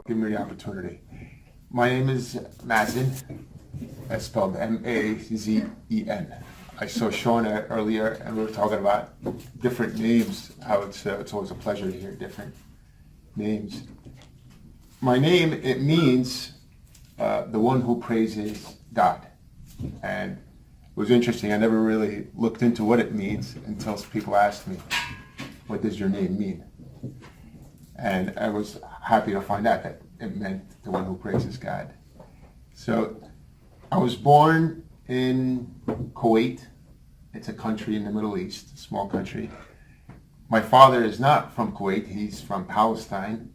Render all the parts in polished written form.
Give me the opportunity. My name is Mazen. That's spelled M-A-Z-E-N. I saw Sean earlier, and we were talking about different names. How it's always a pleasure to hear different names. My name, it means the one who praises God. And it was interesting. I never really looked into what it means until people asked me, what does your name mean? And I was happy to find out that it meant the one who praises God. So I was born in Kuwait. It's a country in the Middle East, a small country. My father is not from Kuwait. He's from Palestine.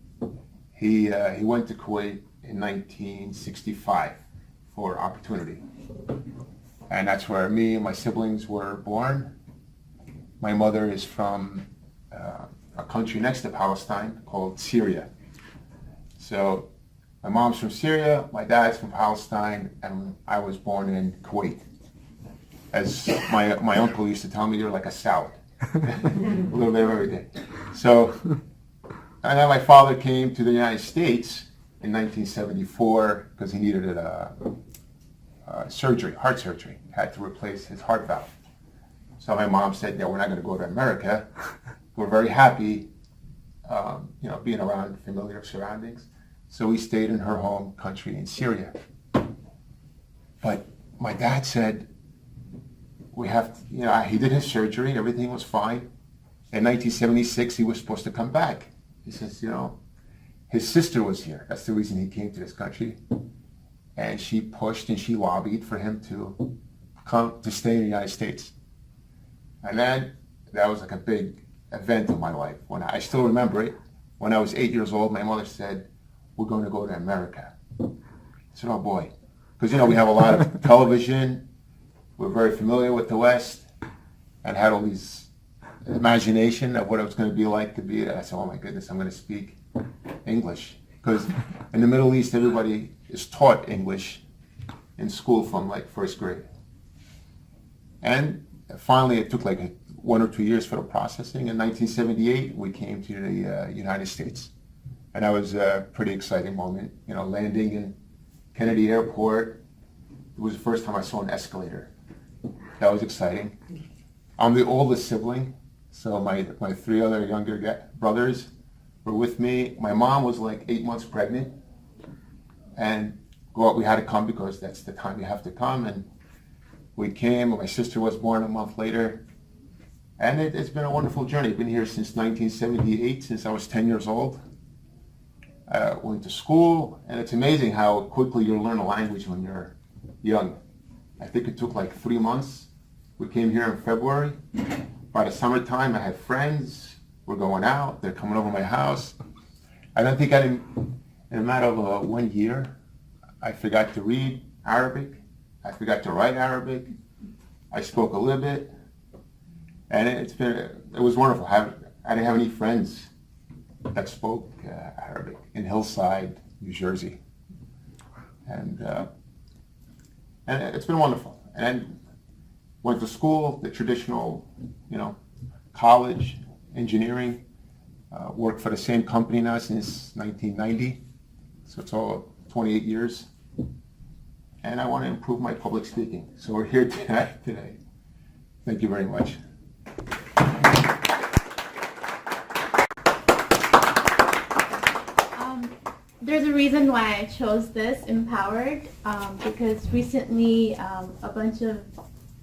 He went to Kuwait in 1965 for opportunity. And that's where me and my siblings were born. My mother is from a country next to Palestine called Syria. So my mom's from Syria, my dad's from Palestine, and I was born in Kuwait. As my uncle used to tell me, they're like a salad. A little bit of everything. So, and then my father came to the United States in 1974 because he needed surgery, heart surgery. Had to replace his heart valve. So my mom said, yeah, we're not going to go to America. We're very happy, being around familiar surroundings. So we stayed in her home country in Syria. But my dad said, we have to, he did his surgery, everything was fine. In 1976, he was supposed to come back. He says, his sister was here. That's the reason he came to this country. And she pushed and she lobbied for him to come to stay in the United States. And then that was like a big event in my life. When I still remember it. When I was 8 years old, my mother said, we're going to go to America. I said, oh boy. Because, we have a lot of television. We're very familiar with the West. And had all these imagination of what it was going to be like to be. I said, oh my goodness, I'm going to speak English. Because in the Middle East, everybody is taught English in school from like first grade. And finally, it took like 1 or 2 years for the processing. In 1978, we came to the United States. And that was a pretty exciting moment, landing in Kennedy Airport. It was the first time I saw an escalator. That was exciting. I'm the oldest sibling, so my 3 other younger brothers were with me. My mom was like 8 months pregnant. And we had to come because that's the time you have to come. And we came, and my sister was born a month later. And it's been a wonderful journey. I've been here since 1978, since I was 10 years old. Went to school, and it's amazing how quickly you learn a language when you're young. I think it took like 3 months. We came here in February. By the summertime, I had friends. We're going out. They're coming over my house. I don't think in a matter of 1 year, I forgot to read Arabic. I forgot to write Arabic. I spoke a little bit. And it was wonderful. I didn't have any friends that spoke Arabic in Hillside, New Jersey. And it's been wonderful. And then went to school, the traditional, college, engineering. Worked for the same company now since 1990. So it's all 28 years. And I want to improve my public speaking. So we're here today. Thank you very much. There's a reason why I chose this, Empowered, because recently a bunch of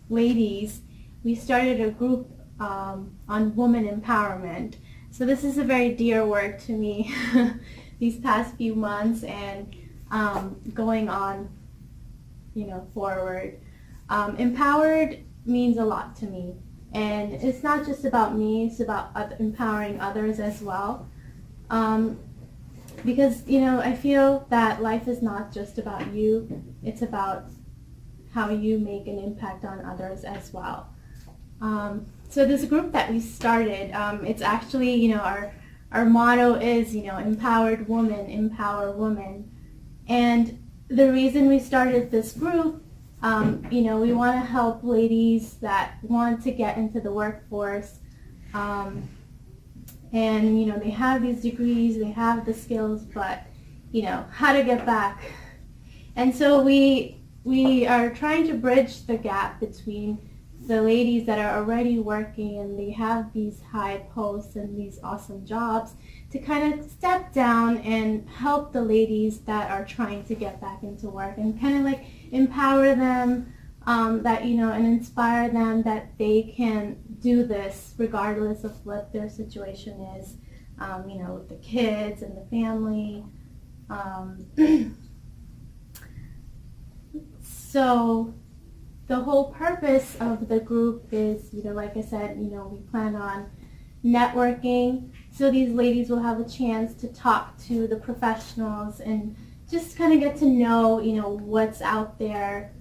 ladies, we started a group on woman empowerment. So this is a very dear work to me these past few months and going on, forward. Empowered means a lot to me. And it's not just about me, it's about empowering others as well. Because, I feel that life is not just about you, it's about how you make an impact on others as well. So this group that we started, it's actually, our motto is, empowered woman, empower woman. And the reason we started this group, we want to help ladies that want to get into the workforce. And, they have these degrees, they have the skills, but, how to get back. And so we are trying to bridge the gap between the ladies that are already working and they have these high posts and these awesome jobs to kind of step down and help the ladies that are trying to get back into work and kind of like empower them, and inspire them that they can do this regardless of what their situation is, with the kids and the family. So the whole purpose of the group is, like I said, we plan on networking. So these ladies will have a chance to talk to the professionals and just kind of get to know, what's out there,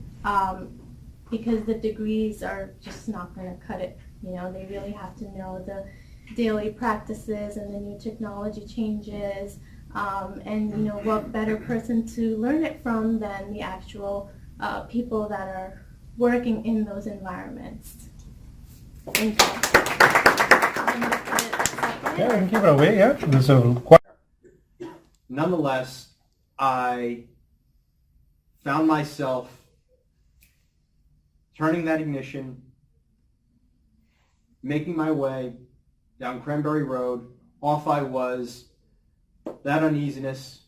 because the degrees are just not going to cut it. They really have to know the daily practices and the new technology changes, and what better person to learn it from than the actual people that are working in those environments. Thank you. Yeah, we can keep it away, yeah. So, quite. Nonetheless, I found myself turning that ignition, making my way down Cranberry Road. Off I was. That uneasiness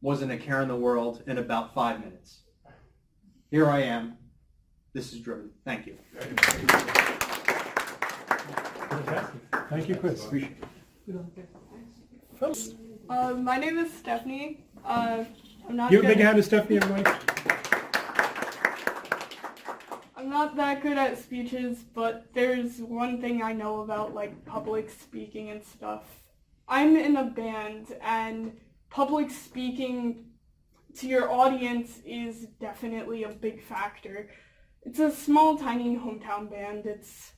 wasn't a care in the world in about 5 minutes. Here I am. This is driven. Thank you. Thank you, Chris. My name is Stephanie. I'm not Give a good big hand to Stephanie, everybody. I'm not that good at speeches, but there's one thing I know about, like, public speaking and stuff. I'm in a band, and public speaking to your audience is definitely a big factor. It's a small, tiny hometown band. It's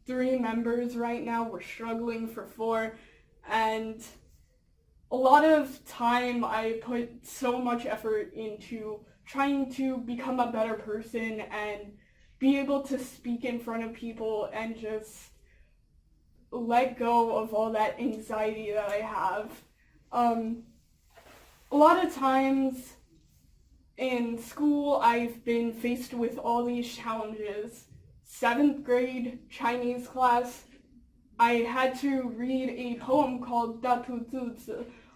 3 members right now. We're struggling for 4, and a lot of time I put so much effort into trying to become a better person and be able to speak in front of people and just let go of all that anxiety that I have. A lot of times in school I've been faced with all these challenges. 7th grade Chinese class, I had to read a poem called Da Tu Zu Zi,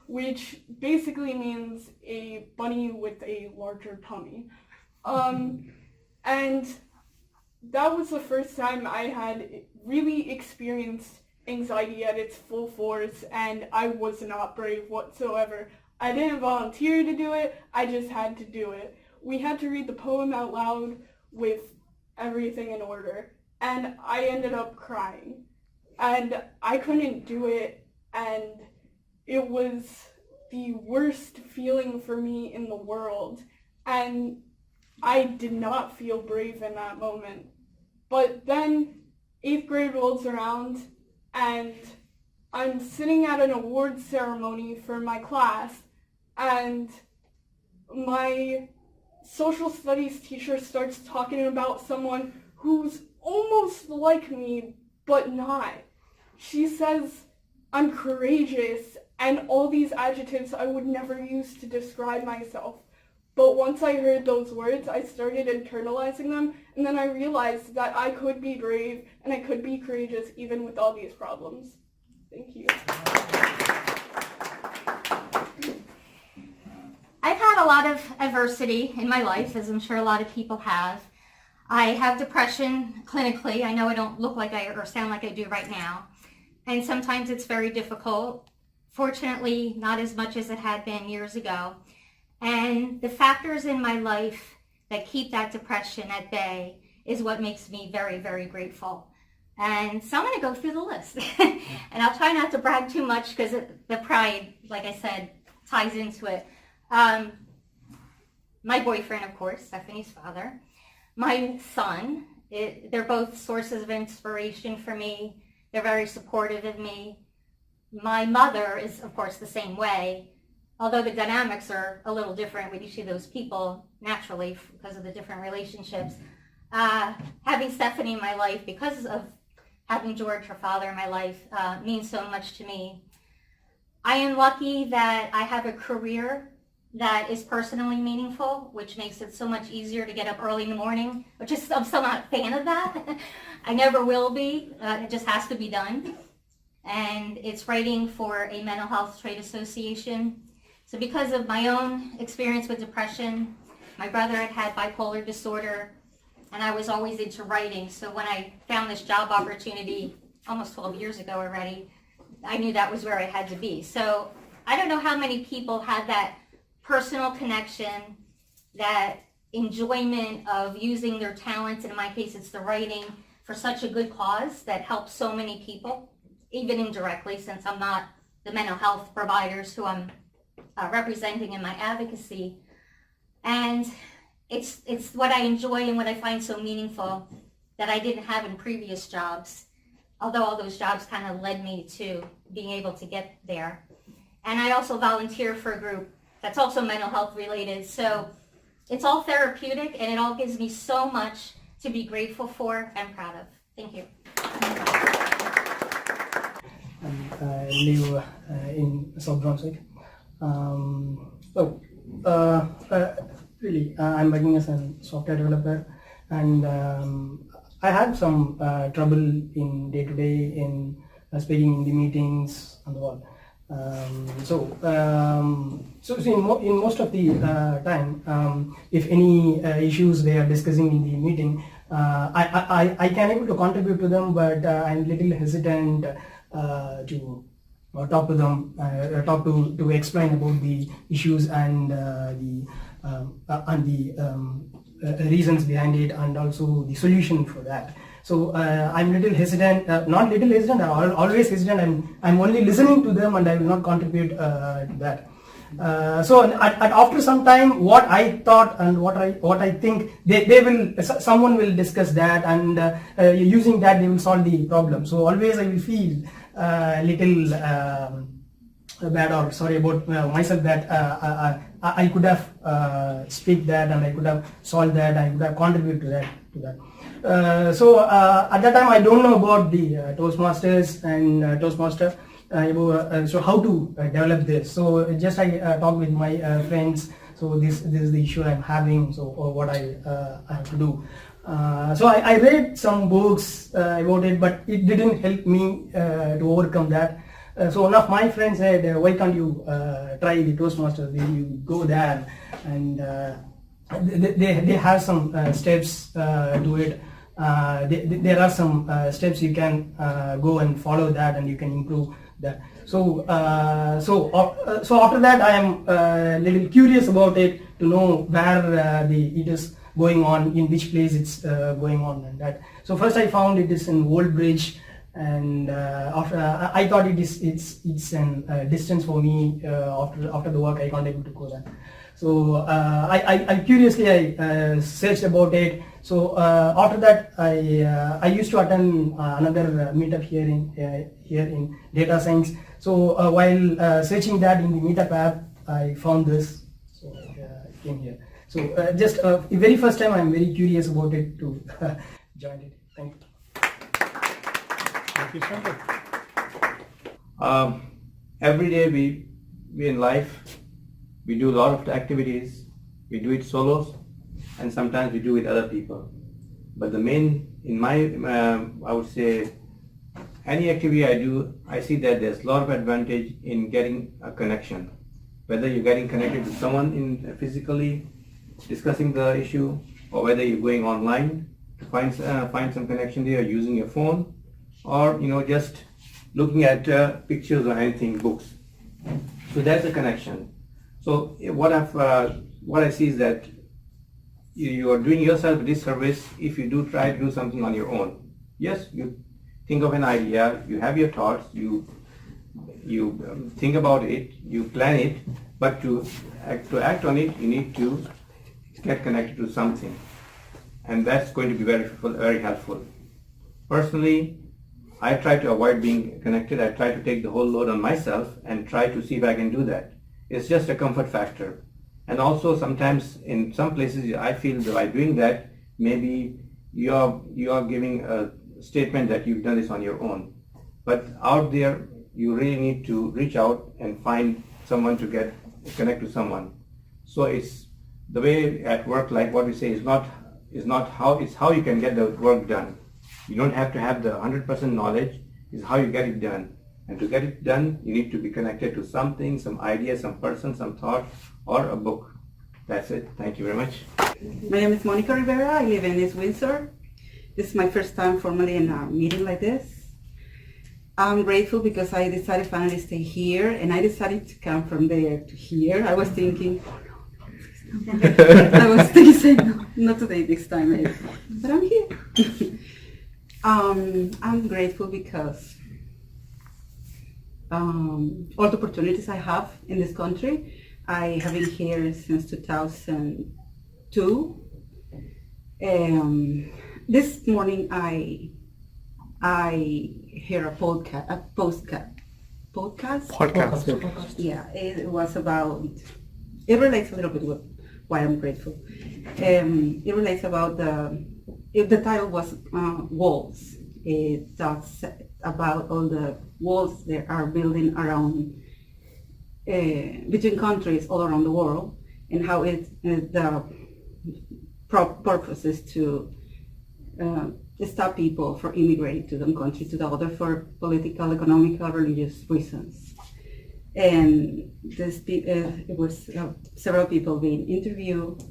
which basically means a bunny with a larger tummy. And that was the first time I had really experienced anxiety at its full force, and I was not brave whatsoever. I didn't volunteer to do it, I just had to do it. We had to read the poem out loud with everything in order, and I ended up crying. And I couldn't do it, and it was the worst feeling for me in the world, and I did not feel brave in that moment. But then 8th grade rolls around, and I'm sitting at an awards ceremony for my class, and my social studies teacher starts talking about someone who's almost like me, but not. She says I'm courageous and all these adjectives I would never use to describe myself. But once I heard those words, I started internalizing them, and then I realized that I could be brave and I could be courageous even with all these problems. Thank you. I've had a lot of adversity in my life, as I'm sure a lot of people have. I have depression clinically. I know I don't look like or sound like I do right now. And sometimes it's very difficult. Fortunately, not as much as it had been years ago. And the factors in my life that keep that depression at bay is what makes me very, very grateful. And so I'm going to go through the list. And I'll try not to brag too much because the pride, like I said, ties into it. My boyfriend, of course, Stephanie's father. My son, they're both sources of inspiration for me. They're very supportive of me. My mother is, of course, the same way, although the dynamics are a little different with each of those people naturally because of the different relationships. Having Stephanie in my life, because of having George, her father, in my life, means so much to me. I am lucky that I have a career that is personally meaningful, which makes it so much easier to get up early in the morning, which is, I'm still not a fan of that. I never will be. It just has to be done. And it's writing for a mental health trade association. So because of my own experience with depression, my brother had bipolar disorder, and I was always into writing. So when I found this job opportunity almost 12 years ago already, I knew that was where I had to be. So I don't know how many people had that personal connection, that enjoyment of using their talents, and in my case it's the writing, for such a good cause that helps so many people, even indirectly, since I'm not the mental health providers who I'm representing in my advocacy. And it's what I enjoy and what I find so meaningful that I didn't have in previous jobs, although all those jobs kind of led me to being able to get there. And I also volunteer for a group that's also mental health related. So it's all therapeutic, and it all gives me so much to be grateful for and proud of. Thank you. I live in South Brunswick. Really, I'm working as a software developer, and I had some trouble in day-to-day in speaking in the meetings and all. So in most of the time, if any issues they are discussing in the meeting, I can able to contribute to them, but I'm little hesitant to talk to them, to explain about the issues and the reasons behind it, and also the solution for that. So I'm little hesitant, not little hesitant, I'm always hesitant. I'm only listening to them, and I will not contribute to that. So after some time, what I thought and what I think, someone will discuss that, and using that they will solve the problem. So always I will feel little bad or sorry about myself that I could have speak that, and I could have solved that, I could have contributed to that. So at that time I don't know about the Toastmasters and Toastmaster, so how to develop this. So just I talked with my friends. So this is the issue I'm having. So what I have to do. So I read some books about it, but it didn't help me to overcome that. So one of my friends said, why can't you try the Toastmasters? You go there, and they have some steps to it. There are some steps you can go and follow that, and you can improve that. So after that, I am a little curious about it to know where it is going on, in which place it's going on, and that. So first I found it is in Old Bridge, and after I thought it's an distance for me. After the work, I can't able to go there. So I curiously searched about it. So after that, I used to attend another meetup here in data science. So while searching that in the meetup app, I found this. So I came here. So just very first time, I'm very curious about it to join it. Thank you. Thank you so much. Every day we in life, we do a lot of activities. We do it solos, and sometimes we do with other people. But the main, in my, I would say, any activity I do, I see that there's a lot of advantage in getting a connection. Whether you're getting connected with someone physically, discussing the issue, or whether you're going online to find some connection there, using your phone, or just looking at pictures or anything, books. So that's a connection. So what I see is that you are doing yourself a disservice if you do try to do something on your own. Yes, you think of an idea, you have your thoughts, you think about it, you plan it, but to act on it, you need to get connected to something, and that's going to be very helpful. Personally, I try to avoid being connected. I try to take the whole load on myself and try to see if I can do that. It's just a comfort factor. And also sometimes in some places I feel that by doing that, maybe you are giving a statement that you've done this on your own. But out there, you really need to reach out and find someone to connect to someone. So it's the way at work, like what we say, is not how, it's how you can get the work done. You don't have to have the 100% knowledge, it's how you get it done. And to get it done, you need to be connected to something, some idea, some person, some thought, or a book. That's it. Thank you very much. My name is Monica Rivera. I live in East Windsor. This is my first time formally in a meeting like this. I'm grateful because I decided finally to stay here, and I decided to come from there to here. I was thinking, saying, no, not today, next time, maybe. But I'm here. I'm grateful because all the opportunities I have in this country. I have been here since 2002. This morning I heard a podcast. Yeah, it was about. It relates a little bit with why I'm grateful. It relates about the title was walls. It talks about all the walls that are building around between countries all around the world, and how the purpose is to stop people from immigrating to the country to the other for political, economical, religious reasons. And it was several people being interviewed,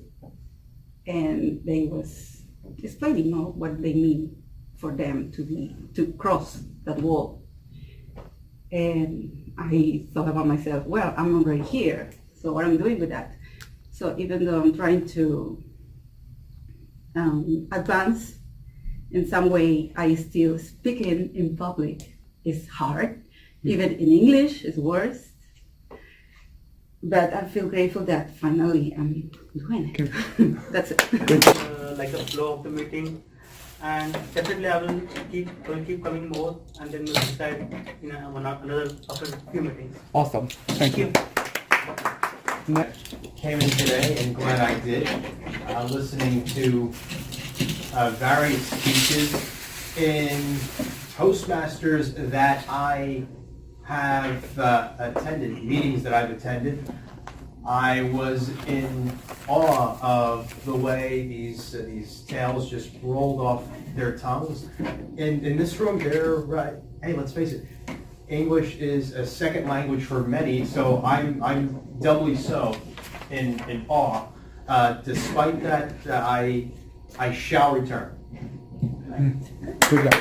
and they was explaining what they mean for them to cross that wall. And I thought about myself, well, I'm already here, so what am I doing with that? So even though I'm trying to advance in some way, I still speaking in public is hard. Even in English is worse. But I feel grateful that finally I'm doing it. That's it. Like the flow of the meeting, and definitely I will keep coming more, and then we'll decide another after a few meetings. Awesome. Thank you. Came in today, and glad I did, listening to various speeches in Toastmasters that I have attended, meetings that I've attended. I was in awe of the way these tales just rolled off their tongues. In this room, hey, let's face it, English is a second language for many, so I'm doubly so in awe. Despite that, I shall return. Good job.